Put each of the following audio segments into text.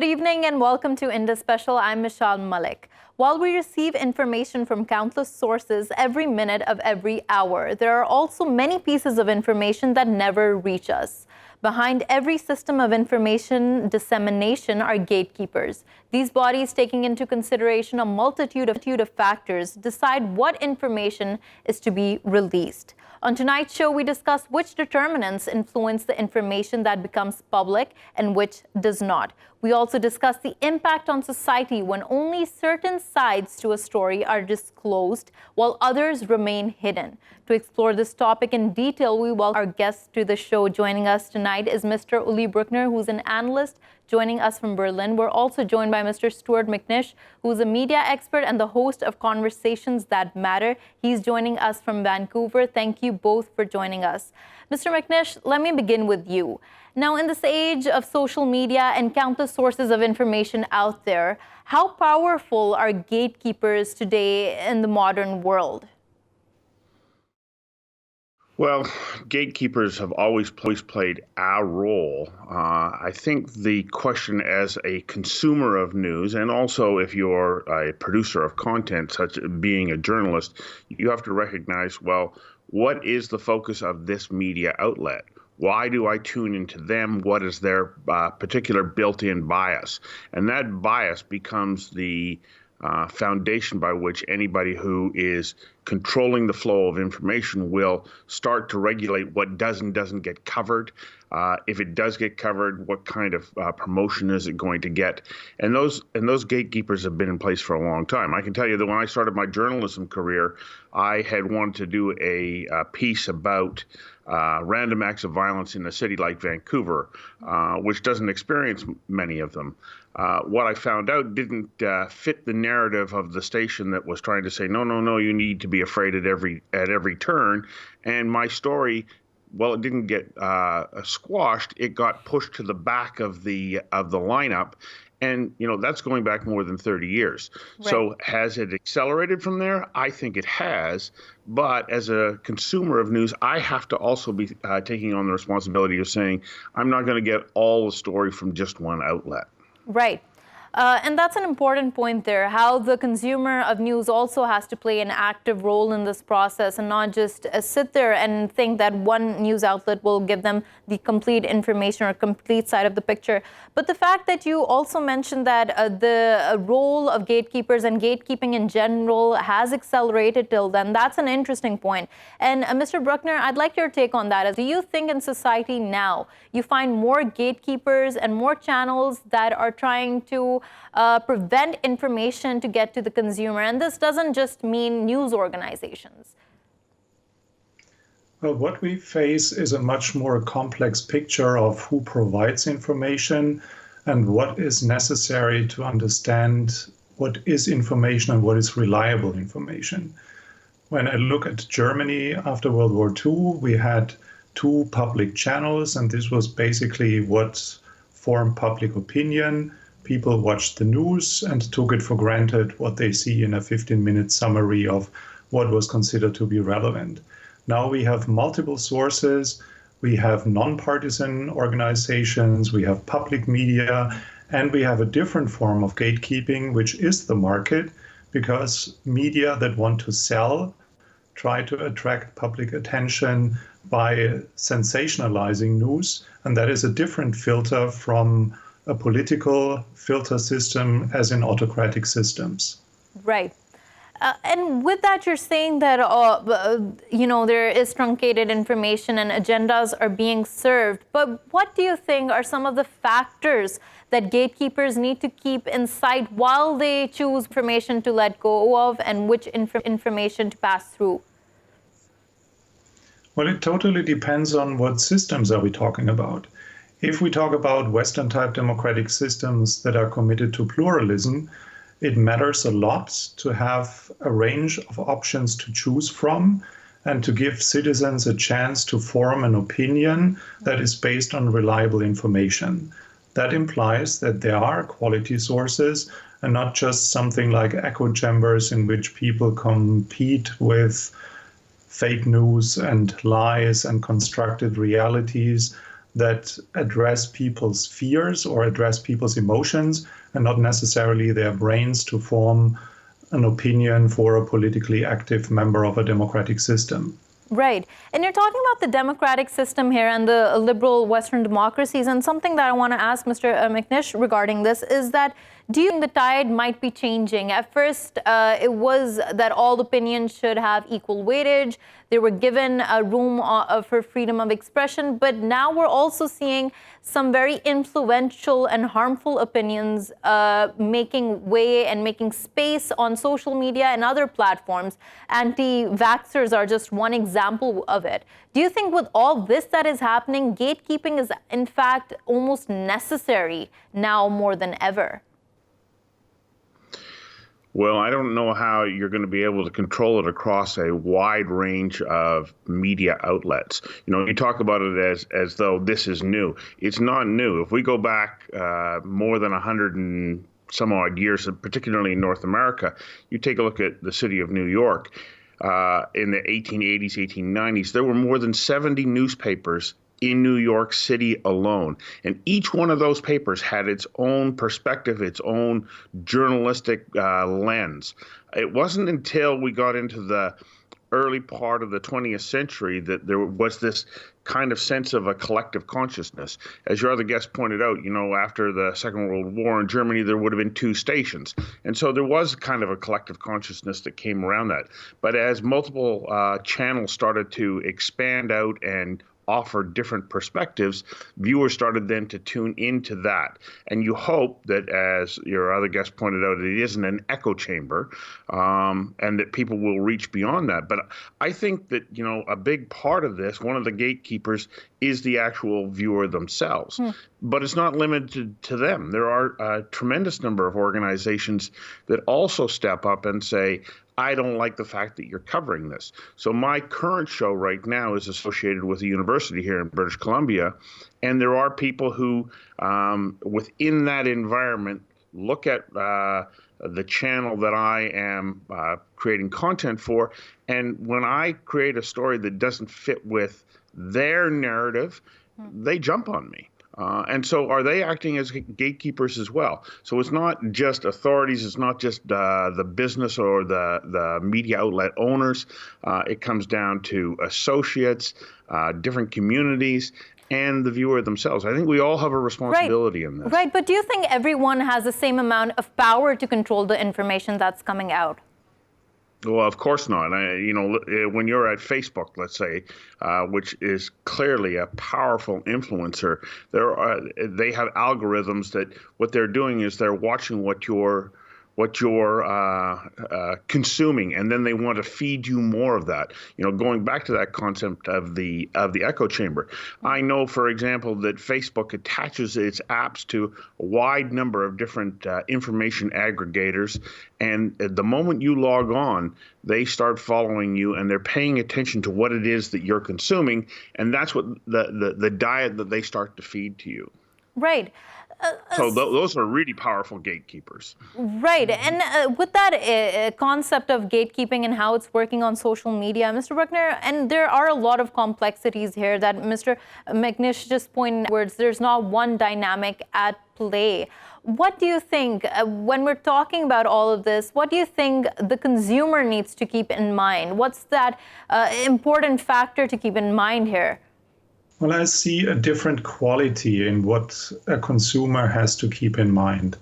Good evening and welcome to Indus Special. I'm Meshal Malik. While we receive information from countless sources every minute of every hour, there are also many pieces of information that never reach us. Behind every system of information dissemination are gatekeepers. These bodies, taking into consideration a multitude of factors, decide what information is to be released. On tonight's show, we discuss which determinants influence the information that becomes public and which does not. We also discuss the impact on society when only certain sides to a story are disclosed while others remain hidden. To explore this topic in detail, we welcome our guest to the show. Joining us tonight is Mr. Ulie Brueckner, who's an analyst, joining us from Berlin. We're also joined by Mr. Stuart McNish, who's a media expert and the host of Conversations That Matter. He's joining us from Vancouver. Thank you both for joining us. Mr. McNish, let me begin with you. Now, in this age of social media and countless sources of information out there, how powerful are gatekeepers today in the modern world? Well, gatekeepers have always played our role. I think the question as a consumer of news, and also if you're a producer of content, such as being a journalist, you have to recognize, well, what is the focus of this media outlet? Why do I tune into them? What is their particular built-in bias? And that bias becomes the foundation by which anybody who is controlling the flow of information will start to regulate what does and doesn't get covered. If it does get covered, what kind of promotion is it going to get? And those gatekeepers have been in place for a long time. I can tell you that when I started my journalism career, I had wanted to do a piece about random acts of violence in a city like Vancouver, which doesn't experience many of them. What I found out didn't fit the narrative of the station that was trying to say, no, you need to be afraid at every turn. And my story, well, it didn't get squashed. It got pushed to the back of the lineup. And, that's going back more than 30 years. Right. So has it accelerated from there? I think it has. But as a consumer of news, I have to also be taking on the responsibility of saying, I'm not going to get all the story from just one outlet. Right. And that's an important point there, how the consumer of news also has to play an active role in this process and not just sit there and think that one news outlet will give them the complete information or complete side of the picture. But the fact that you also mentioned that the role of gatekeepers and gatekeeping in general has accelerated till then, that's an interesting point. And Mr. Brueckner, I'd like your take on that. Do you think in society now you find more gatekeepers and more channels that are trying to prevent information to get to the consumer? And this doesn't just mean news organizations. Well, what we face is a much more complex picture of who provides information and what is necessary to understand what is information and what is reliable information. When I look at Germany after World War II, we had two public channels, and this was basically what formed public opinion. People watched the news and took it for granted what they see in a 15-minute summary of what was considered to be relevant. Now we have multiple sources, we have non-partisan organizations, we have public media, and we have a different form of gatekeeping, which is the market, because media that want to sell try to attract public attention by sensationalizing news, and that is a different filter from a political filter system as in autocratic systems. Right. And with that, you're saying that, there is truncated information and agendas are being served. But what do you think are some of the factors that gatekeepers need to keep in sight while they choose information to let go of and which information to pass through? Well, it totally depends on what systems are we talking about. If we talk about Western-type democratic systems that are committed to pluralism, it matters a lot to have a range of options to choose from and to give citizens a chance to form an opinion that is based on reliable information. That implies that there are quality sources and not just something like echo chambers in which people compete with fake news and lies and constructed realities that address people's fears or address people's emotions and not necessarily their brains to form an opinion for a politically active member of a democratic system. Right. And you're talking about the democratic system here and the liberal Western democracies. And something that I want to ask Mr. McNish regarding this is that, do you think the tide might be changing? At first, it was that all opinions should have equal weightage. They were given a room for freedom of expression. But now we're also seeing some very influential and harmful opinions making way and making space on social media and other platforms. Anti-vaxxers are just one example of it. Do you think with all this that is happening, gatekeeping is in fact almost necessary now more than ever? Well, I don't know how you're going to be able to control it across a wide range of media outlets. You know, you talk about it as though this is new. It's not new. If we go back more than 100 and some odd years, particularly in North America, you take a look at the city of New York. In the 1880s, 1890s, there were more than 70 newspapers in New York City alone. And each one of those papers had its own perspective, its own journalistic lens. It wasn't until we got into the early part of the 20th century that there was this kind of sense of a collective consciousness. As your other guest pointed out, you know, after the Second World War in Germany, there would have been 2 stations. And so there was kind of a collective consciousness that came around that. But as multiple channels started to expand out and offer different perspectives, viewers started then to tune into that. And you hope that, as your other guest pointed out, it isn't an echo chamber, and that people will reach beyond that. But I think that, you know, a big part of this, one of the gatekeepers, is the actual viewer themselves. But it's not limited to them. There are a tremendous number of organizations that also step up and say, I don't like the fact that you're covering this. So my current show right now is associated with a university here in British Columbia, and there are people who, within that environment, look at the channel that I am creating content for, and when I create a story that doesn't fit with their narrative, they jump on me. And so are they acting as gatekeepers as well? So it's not just authorities, it's not just the business or the media outlet owners. It comes down to associates, different communities, and the viewer themselves. I think we all have a responsibility in this. Right, but do you think everyone has the same amount of power to control the information that's coming out? Well, of course not. You know, when you're at Facebook, let's say, which is clearly a powerful influencer, they have algorithms that what they're doing is they're watching what you're consuming, and then they want to feed you more of that. You know, going back to that concept of the echo chamber, I know, for example, that Facebook attaches its apps to a wide number of different information aggregators, and at the moment you log on, they start following you, and they're paying attention to what it is that you're consuming, and that's what the diet that they start to feed to you. Right. So those are really powerful gatekeepers. Right. And with that concept of gatekeeping and how it's working on social media, Mr. Brueckner, and there are a lot of complexities here that Mr. McNish just pointed towards. There's not one dynamic at play. What do you think, when we're talking about all of this, what do you think the consumer needs to keep in mind? What's that important factor to keep in mind here? Well, I see a different quality in what a consumer has to keep in mind.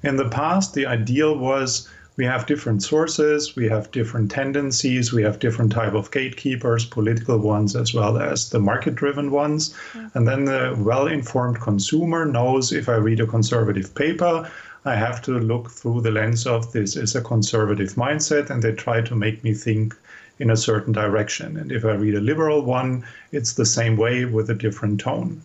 In the past, the ideal was we have different sources, we have different tendencies, we have different type of gatekeepers, political ones as well as the market-driven ones. And then the well-informed consumer knows if I read a conservative paper, I have to look through the lens of this is a conservative mindset, and they try to make me think in a certain direction. And if I read a liberal one, it's the same way with a different tone.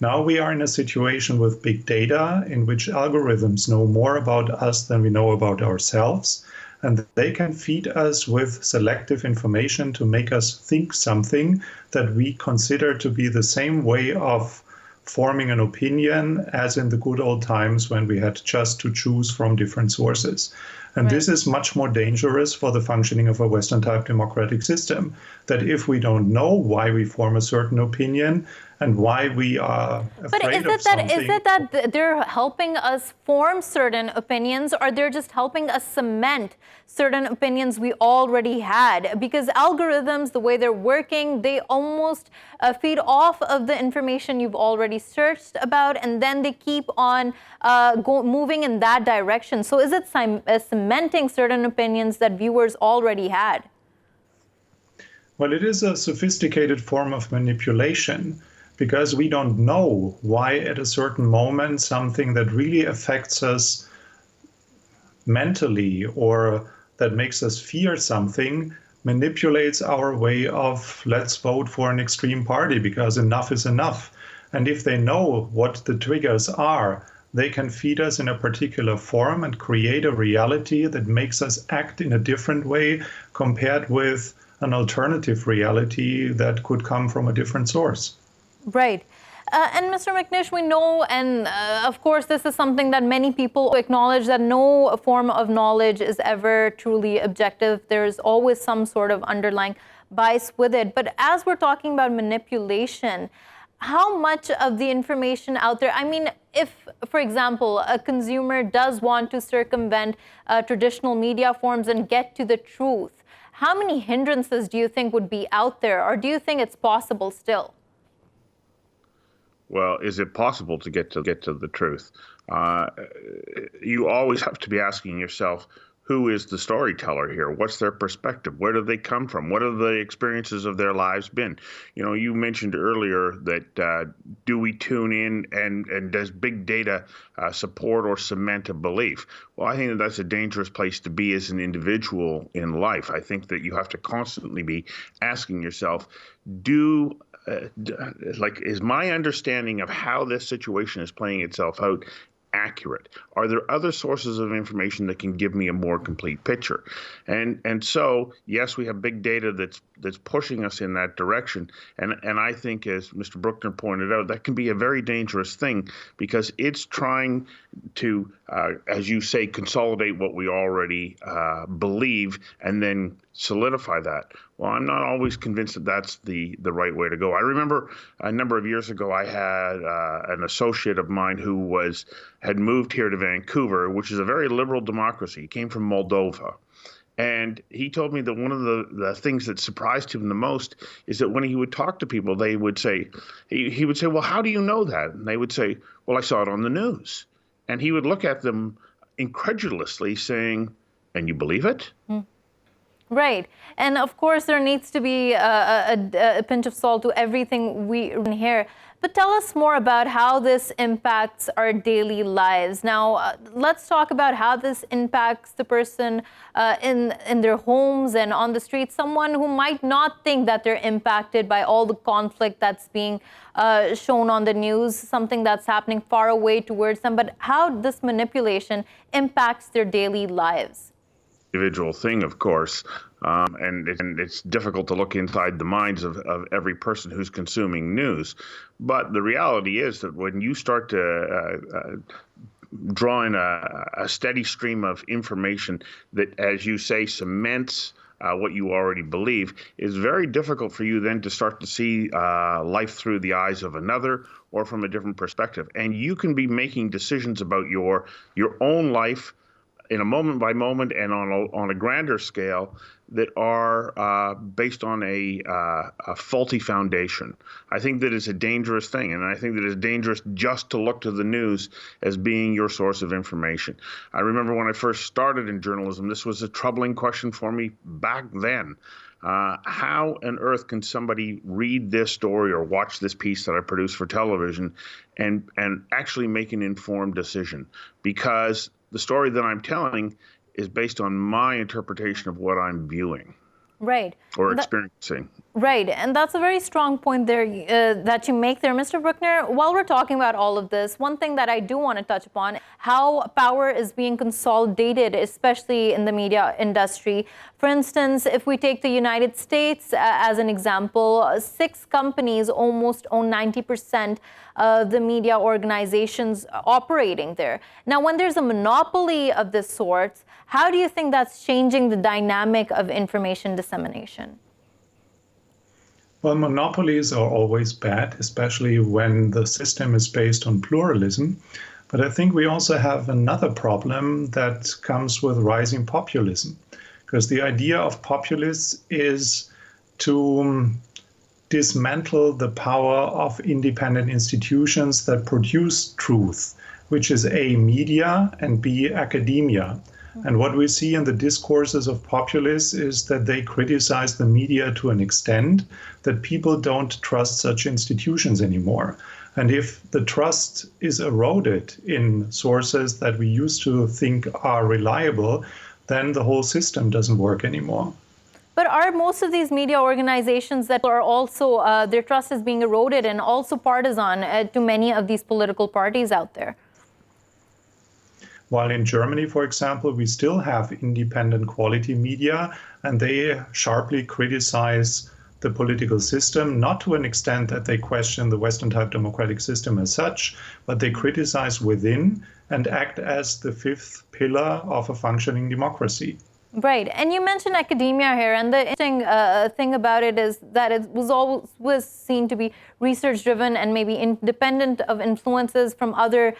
Now we are in a situation with big data in which algorithms know more about us than we know about ourselves. And they can feed us with selective information to make us think something that we consider to be the same way of forming an opinion as in the good old times when we had just to choose from different sources. And this is much more dangerous for the functioning of a Western-type democratic system, that if we don't know why we form a certain opinion and why we are afraid of something... Is it that they're helping us form certain opinions, or they're just helping us cement certain opinions we already had? Because algorithms, the way they're working, they almost feed off of the information you've already searched about, and then they keep on moving in that direction. So is it cementing certain opinions that viewers already had? Well, it is a sophisticated form of manipulation, because we don't know why at a certain moment something that really affects us mentally or that makes us fear something manipulates our way of, let's vote for an extreme party because enough is enough. And if they know what the triggers are, they can feed us in a particular form and create a reality that makes us act in a different way compared with an alternative reality that could come from a different source. Right. And Mr. McNish, we know, and of course, this is something that many people acknowledge, that no form of knowledge is ever truly objective. There's always some sort of underlying bias with it. But as we're talking about manipulation, how much of the information out there, I mean, if, for example, a consumer does want to circumvent traditional media forms and get to the truth, how many hindrances do you think would be out there, or do you think it's possible still? Well, is it possible to get to the truth? You always have to be asking yourself, who is the storyteller here? What's their perspective? Where do they come from? What have the experiences of their lives been? You know, you mentioned earlier that do we tune in and does big data support or cement a belief? Well, I think that that's a dangerous place to be as an individual in life. I think that you have to constantly be asking yourself, is my understanding of how this situation is playing itself out accurate? Are there other sources of information that can give me a more complete picture? And so, yes, we have big data that's pushing us in that direction. And I think, as Mr. Brueckner pointed out, that can be a very dangerous thing, because it's trying to, as you say, consolidate what we already believe and then solidify that. Well, I'm not always convinced that that's the right way to go. I remember a number of years ago, I had an associate of mine who had moved here to Vancouver, which is a very liberal democracy. He came from Moldova. And he told me that one of the things that surprised him the most is that when he would talk to people, they would say, he would say, well, how do you know that? And they would say, well, I saw it on the news. And he would look at them incredulously saying, and you believe it? Right. And of course, there needs to be a pinch of salt to everything we hear. But tell us more about how this impacts our daily lives. Now, let's talk about how this impacts the person in their homes and on the streets, someone who might not think that they're impacted by all the conflict that's being shown on the news, something that's happening far away towards them, but how this manipulation impacts their daily lives. Individual thing, of course, and it's difficult to look inside the minds of every person who's consuming news. But the reality is that when you start to draw in a steady stream of information that, as you say, cements what you already believe, is very difficult for you then to start to see life through the eyes of another or from a different perspective. And you can be making decisions about your own life in a moment by moment and on a grander scale that are based on a faulty foundation. I think that is a dangerous thing, and I think that it's dangerous just to look to the news as being your source of information. I remember when I first started in journalism, this was a troubling question for me back then. How on earth can somebody read this story or watch this piece that I produced for television and actually make an informed decision? Because the story that I'm telling is based on my interpretation of what I'm viewing. Right. or experiencing. Right, and that's a very strong point there that you make there, Mr. Brueckner. While we're talking about all of this, one thing that I do want to touch upon, how power is being consolidated, especially in the media industry. For instance, if we take the United States as an example, 6 companies almost own 90% of the media organizations operating there. Now, when there's a monopoly of this sort, how do you think that's changing the dynamic of information dissemination? Well, monopolies are always bad, especially when the system is based on pluralism. But I think we also have another problem that comes with rising populism, because the idea of populists is to dismantle the power of independent institutions that produce truth, which is A, media, and B, academia. And what we see in the discourses of populists is that they criticize the media to an extent that people don't trust such institutions anymore. And if the trust is eroded in sources that we used to think are reliable, then the whole system doesn't work anymore. But are most of these media organizations that are also, their trust is being eroded and also partisan to many of these political parties out there? While in Germany, for example, we still have independent quality media, and they sharply criticize the political system, not to an extent that they question the Western-type democratic system as such, but they criticize within and act as the 5th pillar of a functioning democracy. Right. And you mentioned academia here, and the interesting thing about it is that it was always seen to be research-driven and maybe independent of influences from other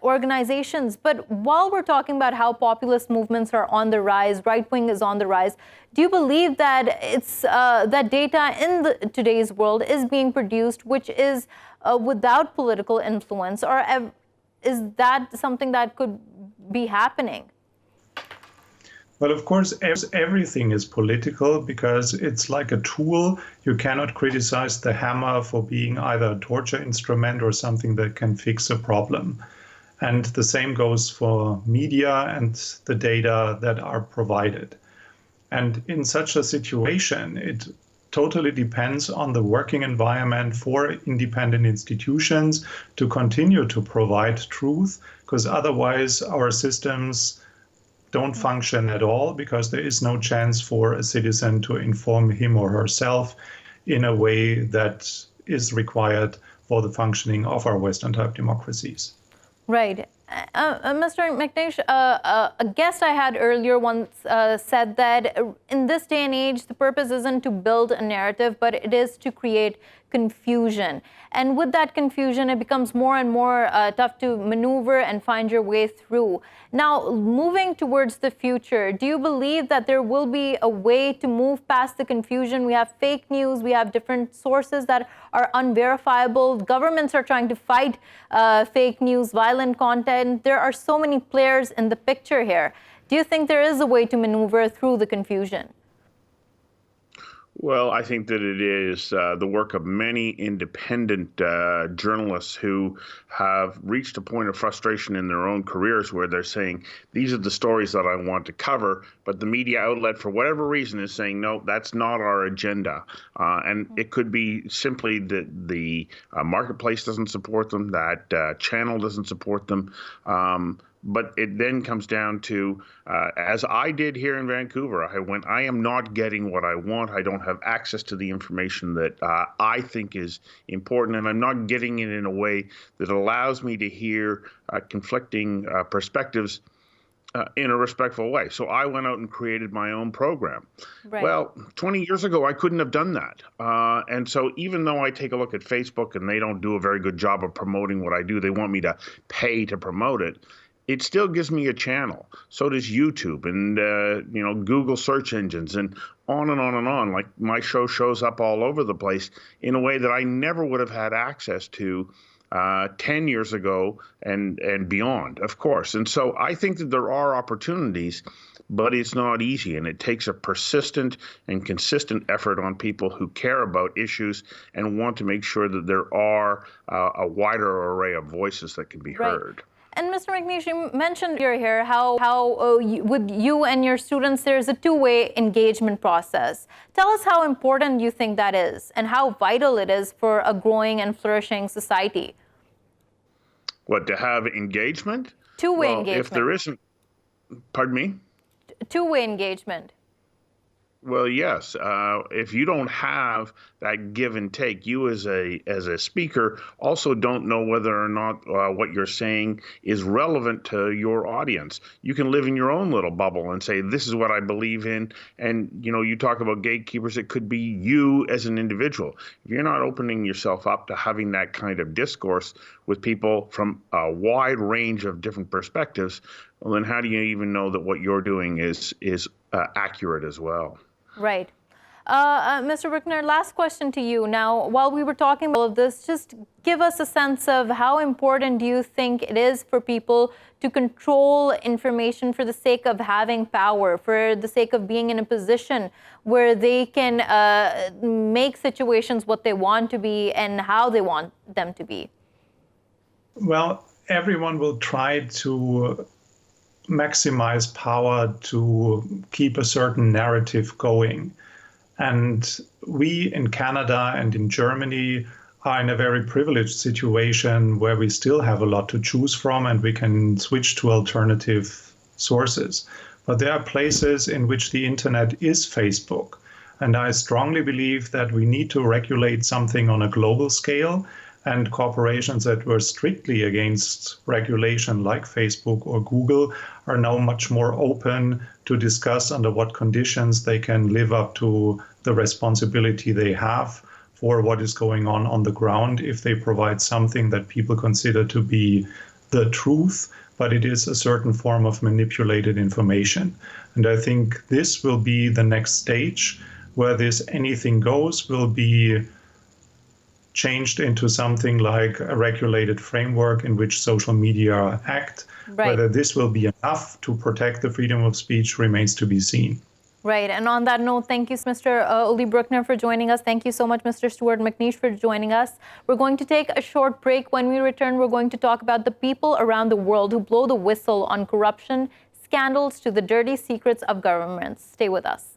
organizations. But while we're talking about how populist movements are on the rise, right-wing is on the rise, do you believe that it's that data in today's world is being produced, which is without political influence, or is that something that could be happening? Well, of course, everything is political because it's like a tool. You cannot criticize the hammer for being either a torture instrument or something that can fix a problem. And the same goes for media and the data that are provided. And in such a situation, it totally depends on the working environment for independent institutions to continue to provide truth, because otherwise our systems don't function at all, because there is no chance for a citizen to inform him or herself in a way that is required for the functioning of our Western-type democracies. Right. Mr. McNish, a guest I had earlier once said that in this day and age, the purpose isn't to build a narrative, but it is to create confusion. And with that confusion, it becomes more and more tough to maneuver and find your way through. Now, moving towards the future, do you believe that there will be a way to move past the confusion? We have fake news, we have different sources that are unverifiable. Governments are trying to fight fake news, violent content. There are so many players in the picture here. Do you think there is a way to maneuver through the confusion? Well, I think that it is the work of many independent journalists who have reached a point of frustration in their own careers where they're saying, these are the stories that I want to cover, but the media outlet, for whatever reason, is saying, no, that's not our agenda. And it could be simply that the marketplace doesn't support them, that channel doesn't support them. But it then comes down to, as I did here in Vancouver, I am not getting what I want. I don't have access to the information that I think is important, and I'm not getting it in a way that allows me to hear conflicting perspectives in a respectful way. So I went out and created my own program. Right. Well, 20 years ago, I couldn't have done that. And so even though I take a look at Facebook and they don't do a very good job of promoting what I do, they want me to pay to promote it. It still gives me a channel. So does YouTube and Google search engines and on and on and on. Like my show shows up all over the place in a way that I never would have had access to 10 years ago and beyond, of course. And so I think that there are opportunities, but it's not easy. And it takes a persistent and consistent effort on people who care about issues and want to make sure that there are a wider array of voices that can be heard. And Mr. McNish, you mentioned here how with you and your students, there's a two-way engagement process. Tell us how important you think that is and how vital it is for a growing and flourishing society. What, to have engagement? Two-way engagement. If there isn't, pardon me? Two-way engagement. Well, yes. If you don't have that give and take, you as a speaker also don't know whether or not what you're saying is relevant to your audience. You can live in your own little bubble and say, this is what I believe in. And, you talk about gatekeepers, it could be you as an individual. If you're not opening yourself up to having that kind of discourse with people from a wide range of different perspectives, well, then how do you even know that what you're doing is accurate as well? Right. Mr. Brueckner, last question to you. Now, while we were talking about all of this, just give us a sense of how important do you think it is for people to control information for the sake of having power, for the sake of being in a position where they can make situations what they want to be and how they want them to be? Well, everyone will try to maximize power to keep a certain narrative going. And we in Canada and in Germany are in a very privileged situation where we still have a lot to choose from and we can switch to alternative sources. But there are places in which the internet is Facebook. And I strongly believe that we need to regulate something on a global scale. And corporations that were strictly against regulation like Facebook or Google are now much more open to discuss under what conditions they can live up to the responsibility they have for what is going on the ground if they provide something that people consider to be the truth, but it is a certain form of manipulated information. And I think this will be the next stage where this anything goes will be changed into something like a regulated framework in which social media act. Right. Whether this will be enough to protect the freedom of speech remains to be seen. Right. And on that note, thank you, Mr. Ulie Brueckner, for joining us. Thank you so much, Mr. Stuart McNish, for joining us. We're going to take a short break. When we return, we're going to talk about the people around the world who blow the whistle on corruption, scandals to the dirty secrets of governments. Stay with us.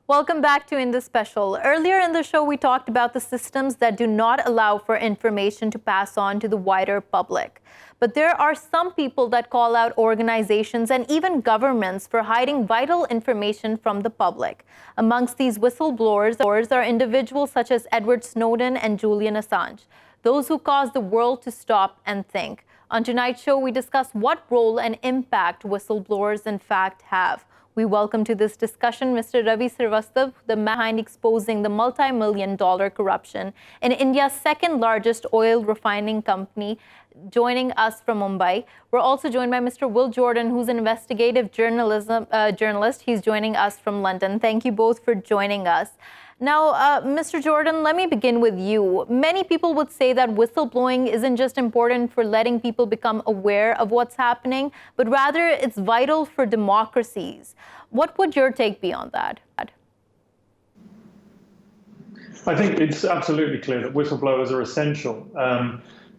Welcome back to Indus Special. Earlier in the show, we talked about the systems that do not allow for information to pass on to the wider public. But there are some people that call out organizations and even governments for hiding vital information from the public. Amongst these whistleblowers are individuals such as Edward Snowden and Julian Assange, those who cause the world to stop and think. On tonight's show, we discuss what role and impact whistleblowers in fact have. We welcome to this discussion Mr. Ravi Srivastav, the man behind exposing the multi-million-dollar corruption in India's second largest oil refining company, joining us from Mumbai. We're also joined by Mr. Will Jordan, who's an investigative journalist. He's joining us from London. Thank you both for joining us. Now, Mr. Jordan, let me begin with you. Many people would say that whistleblowing isn't just important for letting people become aware of what's happening, but rather it's vital for democracies. What would your take be on that? I think it's absolutely clear that whistleblowers are essential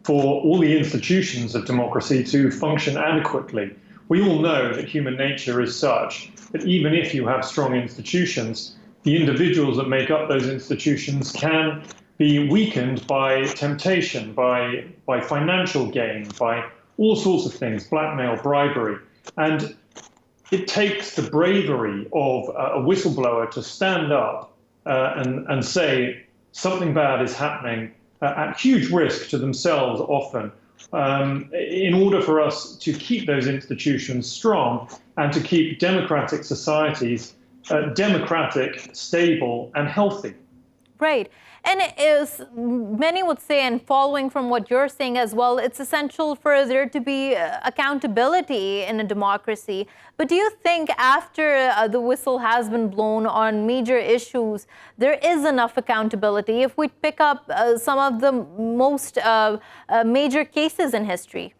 for all the institutions of democracy to function adequately. We all know that human nature is such that even if you have strong institutions, the individuals that make up those institutions can be weakened by temptation, by financial gain, by all sorts of things, blackmail, bribery. And it takes the bravery of a whistleblower to stand up and say something bad is happening at huge risk to themselves often, in order for us to keep those institutions strong and to keep democratic societies democratic, stable, and healthy. Right. And it is, many would say, and following from what you're saying as well, it's essential for there to be accountability in a democracy. But do you think after the whistle has been blown on major issues, there is enough accountability if we pick up some of the most major cases in history?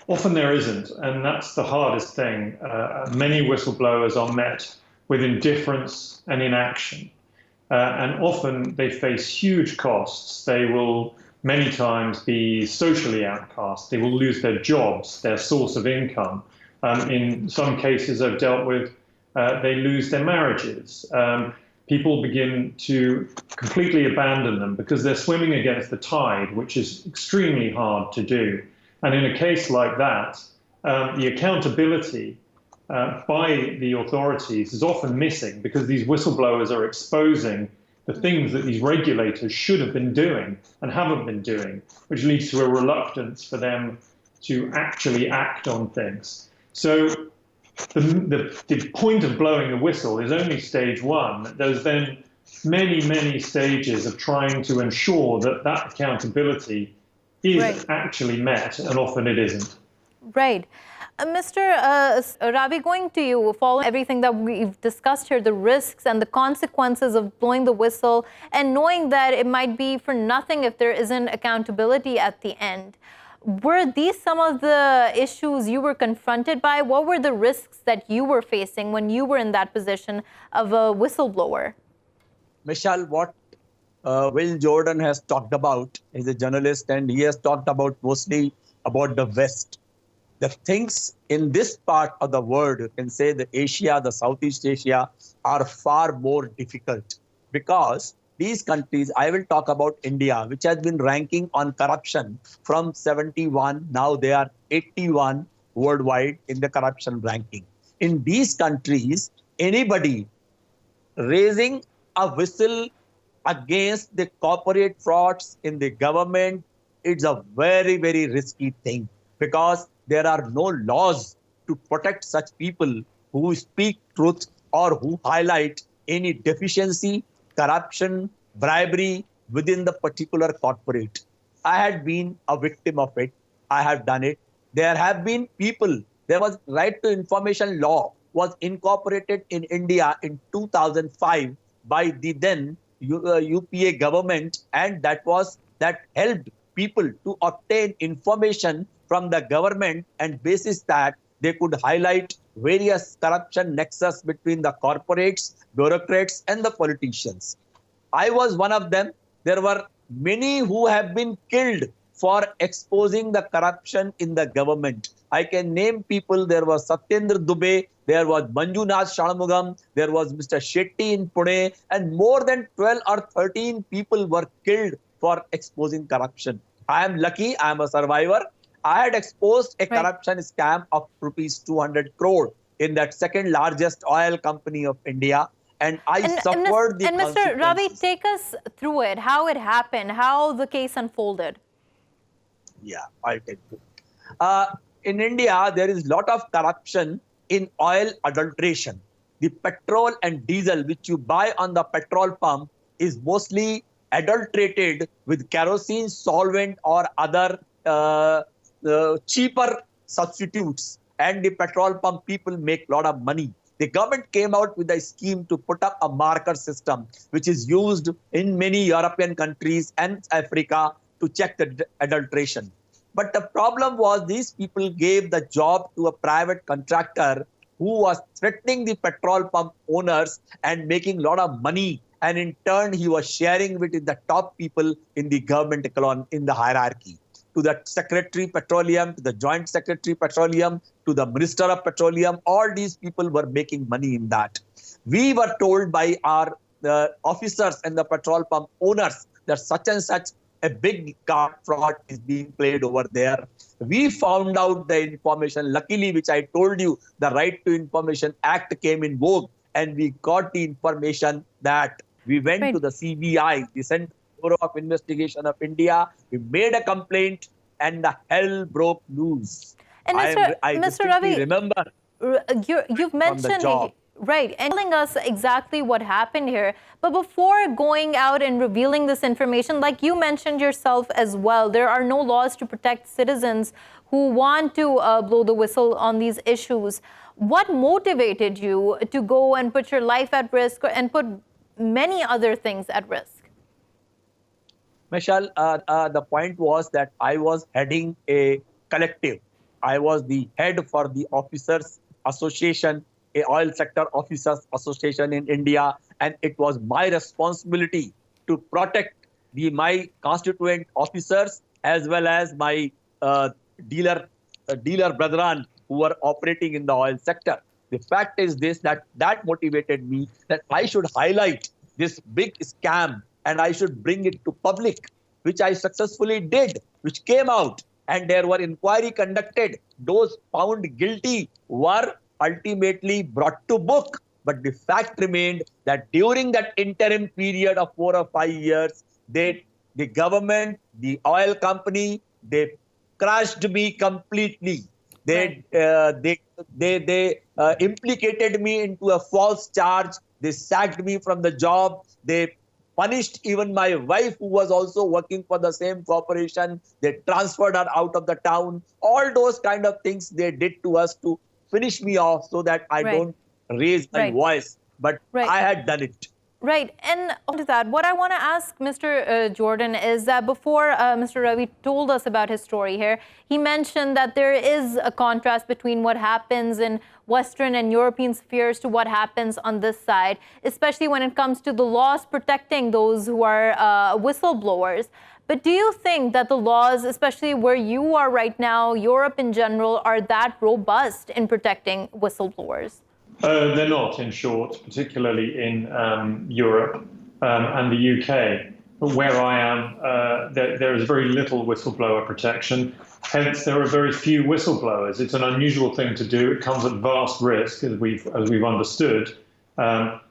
Often there isn't, and that's the hardest thing. Many whistleblowers are met with indifference and inaction. And often they face huge costs. They will many times be socially outcast. They will lose their jobs, their source of income. In some cases I've dealt with, they lose their marriages. People begin to completely abandon them because they're swimming against the tide, which is extremely hard to do. And in a case like that, the accountability by the authorities is often missing because these whistleblowers are exposing the things that these regulators should have been doing and haven't been doing, which leads to a reluctance for them to actually act on things. So the point of blowing the whistle is only stage one. There's then many, many stages of trying to ensure that that accountability is actually met, and often it isn't. Right. Mr. Ravi, going to you, following everything that we've discussed here, the risks and the consequences of blowing the whistle, and knowing that it might be for nothing if there isn't accountability at the end. Were these some of the issues you were confronted by? What were the risks that you were facing when you were in that position of a whistleblower? Meshal, what Will Jordan has talked about, he's a journalist, and he has talked about mostly about the West. The things in this part of the world, you can say the Asia, the Southeast Asia, are far more difficult because these countries, I will talk about India, which has been ranking on corruption from 71, now they are 81 worldwide in the corruption ranking. In these countries, anybody raising a whistle against the corporate frauds in the government, it's a very, very risky thing because there are no laws to protect such people who speak truth or who highlight any deficiency, corruption, bribery within the particular corporate. I had been a victim of it. I have done it. There have been people, there was right to information law was incorporated in India in 2005 by the then UPA government, and that helped people to obtain information from the government, and basis that they could highlight various corruption nexus between the corporates, bureaucrats, and the politicians. I was one of them. There were many who have been killed for exposing the corruption in the government. I can name people. There was Satyendra Dubey, there was Manjunath Shanmugam, there was Mr. Shetty in Pune, and more than 12 or 13 people were killed for exposing corruption. I am lucky, I am a survivor. I had exposed a corruption scam of rupees 200 crore in that second largest oil company of India. And I suffered the consequences. And Mr. Ravi, take us through it, how it happened, how the case unfolded. Yeah, I'll take it. In India, there is a lot of corruption in oil adulteration. The petrol and diesel which you buy on the petrol pump is mostly adulterated with kerosene, solvent, or other cheaper substitutes, and the petrol pump people make a lot of money. The government came out with a scheme to put up a marker system, which is used in many European countries and Africa to check the adulteration. But the problem was these people gave the job to a private contractor who was threatening the petrol pump owners and making a lot of money. And in turn, he was sharing with the top people in the government echelon, in the hierarchy. To the Secretary Petroleum, to the Joint Secretary Petroleum, to the Minister of Petroleum, all these people were making money in that. We were told by our officers and the petrol pump owners that such and such a big card fraud is being played over there. We found out the information. Luckily, which I told you, the Right to Information Act came in vogue, and we got the information that we went to the CBI, the Central Bureau of Investigation of India. We made a complaint, and the hell broke loose. And Mr. Ravi, remember you've mentioned right, and telling us exactly what happened here. But before going out and revealing this information, like you mentioned yourself as well, there are no laws to protect citizens who want to blow the whistle on these issues. What motivated you to go and put your life at risk and put many other things at risk? Meshal, the point was that I was heading a collective. I was the head for the Officers Association a oil sector officers association in India, and it was my responsibility to protect my constituent officers as well as my dealer brethren who were operating in the oil sector. The fact is this, that motivated me that I should highlight this big scam and I should bring it to public, which I successfully did, which came out, and there were inquiry conducted. Those found guilty were ultimately brought to book. But the fact remained that during that interim period of 4 or 5 years, the government, the oil company, they crushed me completely. They implicated me into a false charge. They sacked me from the job. They punished even my wife, who was also working for the same corporation. They transferred her out of the town. All those kind of things they did to us to finish me off so that I don't raise my voice. But I had done it. Right. And to that, what I want to ask Mr. Jordan is that before Mr. Ravi told us about his story here, he mentioned that there is a contrast between what happens in Western and European spheres to what happens on this side, especially when it comes to the laws protecting those who are whistleblowers. But do you think that the laws, especially where you are right now, Europe in general, are that robust in protecting whistleblowers? They're not, in short, particularly in Europe and the UK. But where I am, there is very little whistleblower protection. Hence, there are very few whistleblowers. It's an unusual thing to do. It comes at vast risk, as we've understood.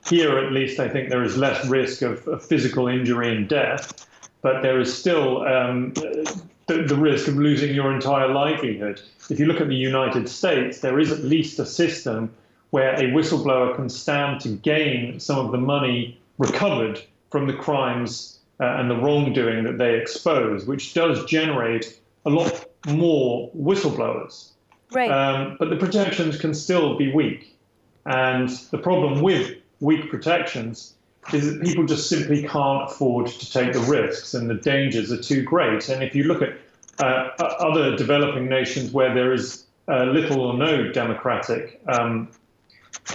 Here, at least, I think there is less risk of physical injury and death, but there is still the risk of losing your entire livelihood. If you look at the United States, there is at least a system where a whistleblower can stand to gain some of the money recovered from the crimes and the wrongdoing that they expose, which does generate a lot more whistleblowers. Right. But the protections can still be weak. And the problem with weak protections is that people just simply can't afford to take the risks, and the dangers are too great. And if you look at other developing nations where there is little or no democratic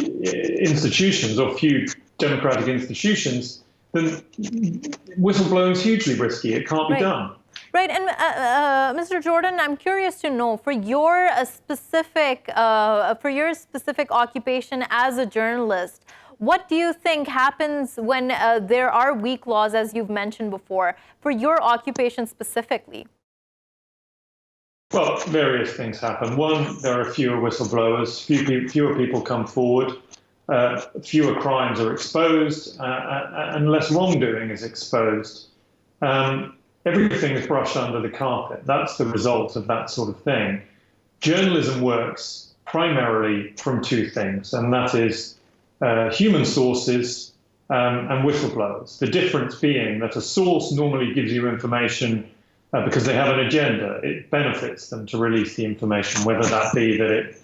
institutions or few democratic institutions, then whistleblowing is hugely risky. It can't be done. Right. And Mr. Jordan, I'm curious to know, for your specific occupation as a journalist, what do you think happens when there are weak laws, as you've mentioned before, for your occupation specifically? Well, various things happen. One, there are fewer whistleblowers, fewer people come forward, fewer crimes are exposed, and less wrongdoing is exposed. Everything is brushed under the carpet. That's the result of that sort of thing. Journalism works primarily from two things, and that is human sources and whistleblowers. The difference being that a source normally gives you information because they have an agenda. It benefits them to release the information, whether that be that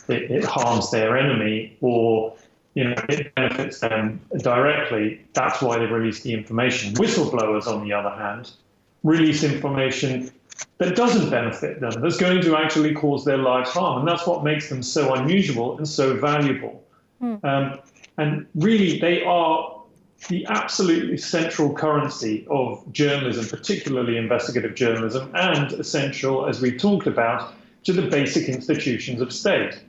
it harms their enemy or it benefits them directly. That's why they release the information. Whistleblowers, on the other hand, release information that doesn't benefit them, that's going to actually cause their lives harm. And that's what makes them so unusual and so valuable. And really, they are the absolutely central currency of journalism, particularly investigative journalism, and essential, as we talked about, to the basic institutions of state.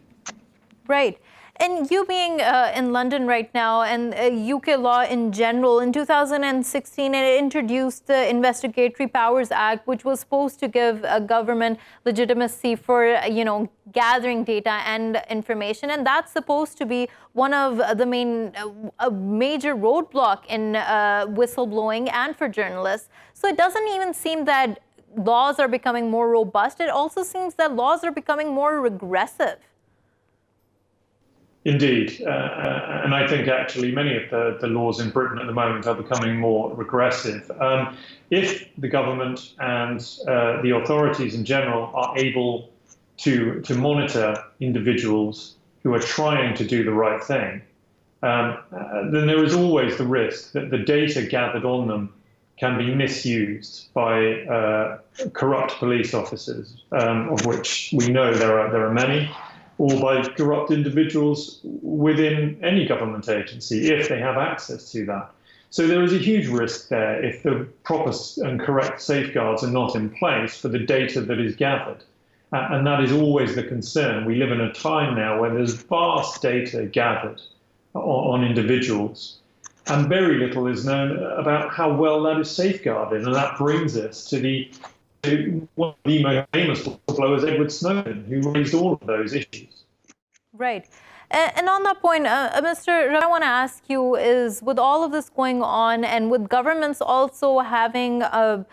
Right. And you being in London right now, and UK law in general, in 2016, it introduced the Investigatory Powers Act, which was supposed to give a government legitimacy for, gathering data and information. And that's supposed to be one of the major roadblock in whistleblowing and for journalists. So it doesn't even seem that laws are becoming more robust. It also seems that laws are becoming more regressive. Indeed. And I think actually many of the laws in Britain at the moment are becoming more regressive. If the government and the authorities in general are able to monitor individuals who are trying to do the right thing, then there is always the risk that the data gathered on them can be misused by corrupt police officers, of which we know there are many. or by corrupt individuals within any government agency if they have access to that. So there is a huge risk there if the proper and correct safeguards are not in place for the data that is gathered. And that is always the concern. We live in a time now where there's vast data gathered on individuals, and very little is known about how well that is safeguarded. And that brings us to one of the most famous whistleblowers, Edward Snowden, who raised all of those issues. Right. And on that point, Mr. Ravi, I want to ask you is, with all of this going on and with governments also having a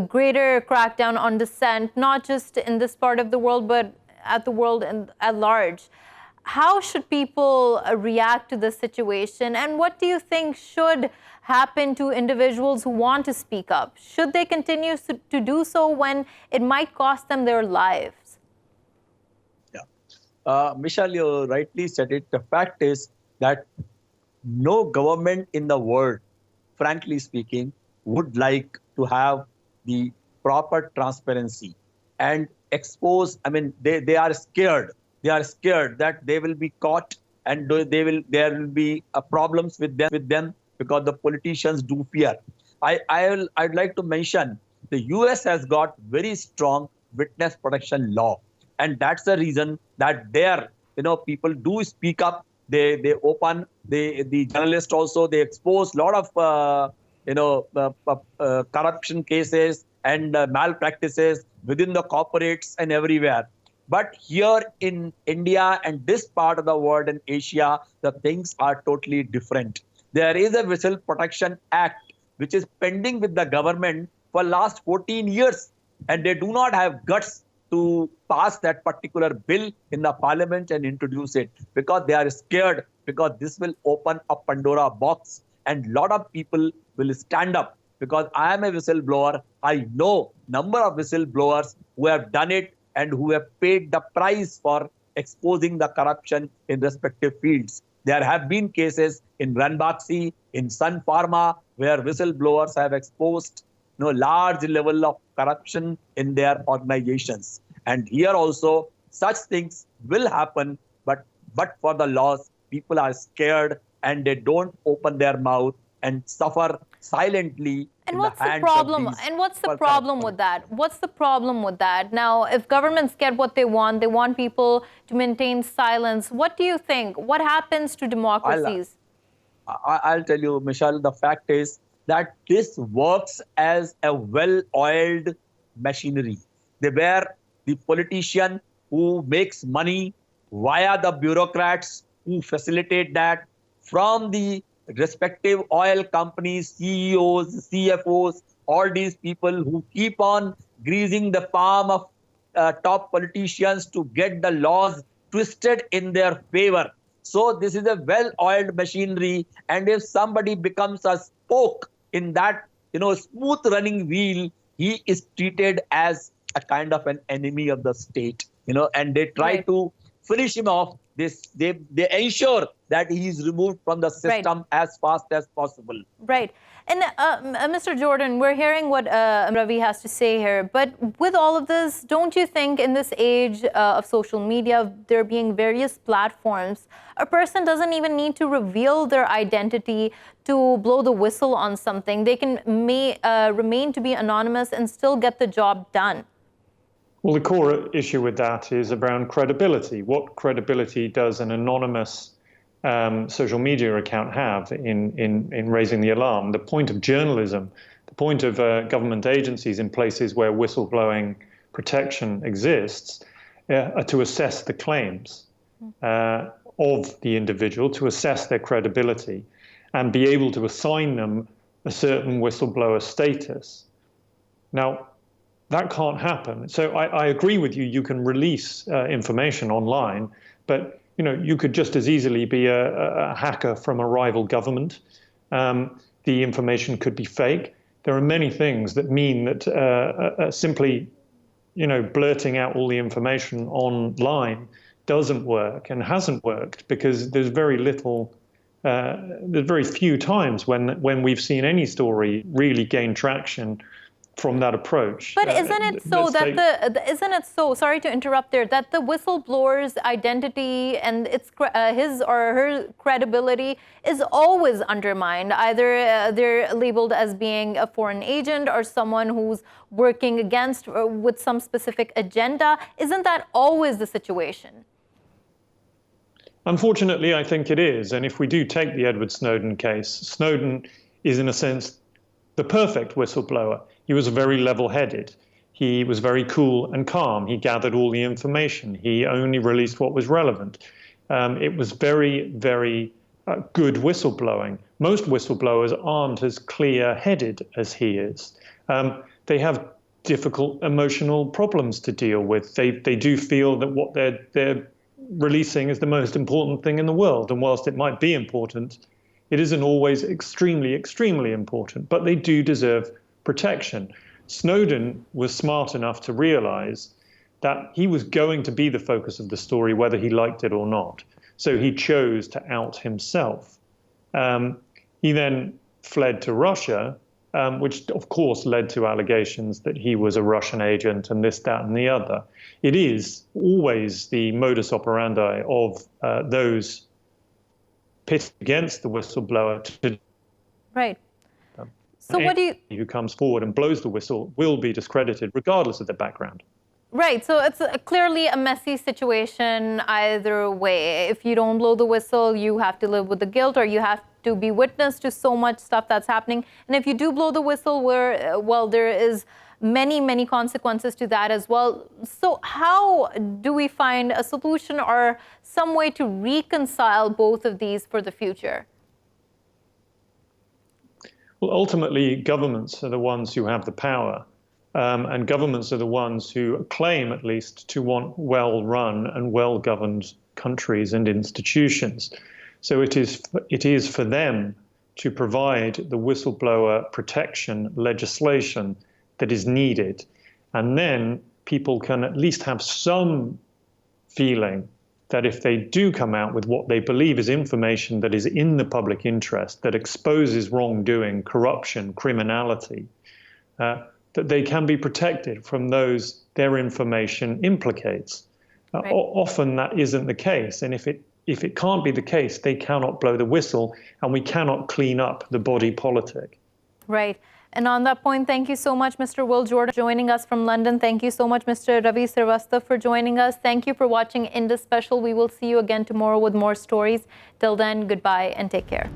greater crackdown on dissent, not just in this part of the world, but at the world at large, how should people react to this situation? And what do you think should happen to individuals who want to speak up? Should they continue to do so when it might cost them their lives? Meshal, you rightly said it. The fact is that no government in the world, frankly speaking, would like to have the proper transparency and expose. I mean, they are scared. They are scared that they will be caught and there will be problems with them because the politicians do fear. I'd like to mention the US has got very strong witness protection law. And that's the reason that there, people do speak up. They open the journalists also. They expose a lot of corruption cases and malpractices within the corporates and everywhere. But here in India and this part of the world in Asia, the things are totally different. There is a Whistle Protection Act which is pending with the government for last 14 years, and they do not have guts to pass that particular bill in the parliament and introduce it because they are scared, because this will open a Pandora box and a lot of people will stand up. Because I am a whistleblower, I know number of whistleblowers who have done it and who have paid the price for exposing the corruption in respective fields. There have been cases in Ranbaxy, in Sun Pharma, where whistleblowers have exposed large level of corruption in their organizations. And here also, such things will happen, but for the laws, people are scared and they don't open their mouth and suffer silently. And what's the problem? And what's the problem with that? What's the problem with that? Now, if governments get what they want people to maintain silence. What do you think? What happens to democracies? I'll tell you, Meshal, the fact is that this works as a well-oiled machinery. Where the politician who makes money via the bureaucrats who facilitate that from the respective oil companies, CEOs, CFOs, all these people who keep on greasing the palm of top politicians to get the laws twisted in their favor. So this is a well-oiled machinery, and if somebody becomes a spoke in that smooth running wheel, he is treated as a kind of an enemy of the state, and they try to finish him off. They ensure that he is removed from the system as fast as possible. Right. And Mr. Jordan, we're hearing what Ravi has to say here, but with all of this, don't you think in this age of social media, there being various platforms, a person doesn't even need to reveal their identity to blow the whistle on something? They can remain to be anonymous and still get the job done. Well, the core issue with that is around credibility. What credibility does an anonymous social media account have in raising the alarm? The point of journalism, the point of government agencies in places where whistleblowing protection exists are to assess the claims of the individual, to assess their credibility and be able to assign them a certain whistleblower status. Now, that can't happen. So I agree with you. You can release information online, but you could just as easily be a hacker from a rival government. The information could be fake. There are many things that mean that simply, blurting out all the information online doesn't work and hasn't worked, because there's very few times when we've seen any story really gain traction from that approach. But isn't it so that sorry to interrupt there, that the whistleblower's identity and his or her credibility is always undermined? Either they're labeled as being a foreign agent or someone who's working against or with some specific agenda. Isn't that always the situation? Unfortunately, I think it is. And if we do take the Edward Snowden case, Snowden is, in a sense, the perfect whistleblower. He was very level-headed. He was very cool and calm. He gathered all the information. He only released what was relevant. It was very, very good whistleblowing. Most whistleblowers aren't as clear-headed as he is. They have difficult emotional problems to deal with. They do feel that what they're releasing is the most important thing in the world. And whilst it might be important, it isn't always extremely, extremely important. But they do deserve protection. Snowden was smart enough to realize that he was going to be the focus of the story, whether he liked it or not. So he chose to out himself. He then fled to Russia, which of course led to allegations that he was a Russian agent and this, that, and the other. It is always the modus operandi of those pitted against the whistleblower to right. So what do you... Who comes forward and blows the whistle will be discredited regardless of their background. Right. So it's clearly a messy situation either way. If you don't blow the whistle, you have to live with the guilt, or you have to be witness to so much stuff that's happening. And if you do blow the whistle, there is many, many consequences to that as well. So how do we find a solution or some way to reconcile both of these for the future? Well, ultimately, governments are the ones who have the power. And governments are the ones who claim, at least, to want well-run and well-governed countries and institutions. So it is for them to provide the whistleblower protection legislation that is needed. And then people can at least have some feeling that if they do come out with what they believe is information that is in the public interest, that exposes wrongdoing, corruption, criminality, that they can be protected from those their information implicates. Right. Often that isn't the case. And if it can't be the case, they cannot blow the whistle, and we cannot clean up the body politic. Right. And on that point, thank you so much, Mr. Will Jordan, joining us from London. Thank you so much, Mr. Ravi Srivastav, for joining us. Thank you for watching Indus Special. We will see you again tomorrow with more stories. Till then, goodbye and take care.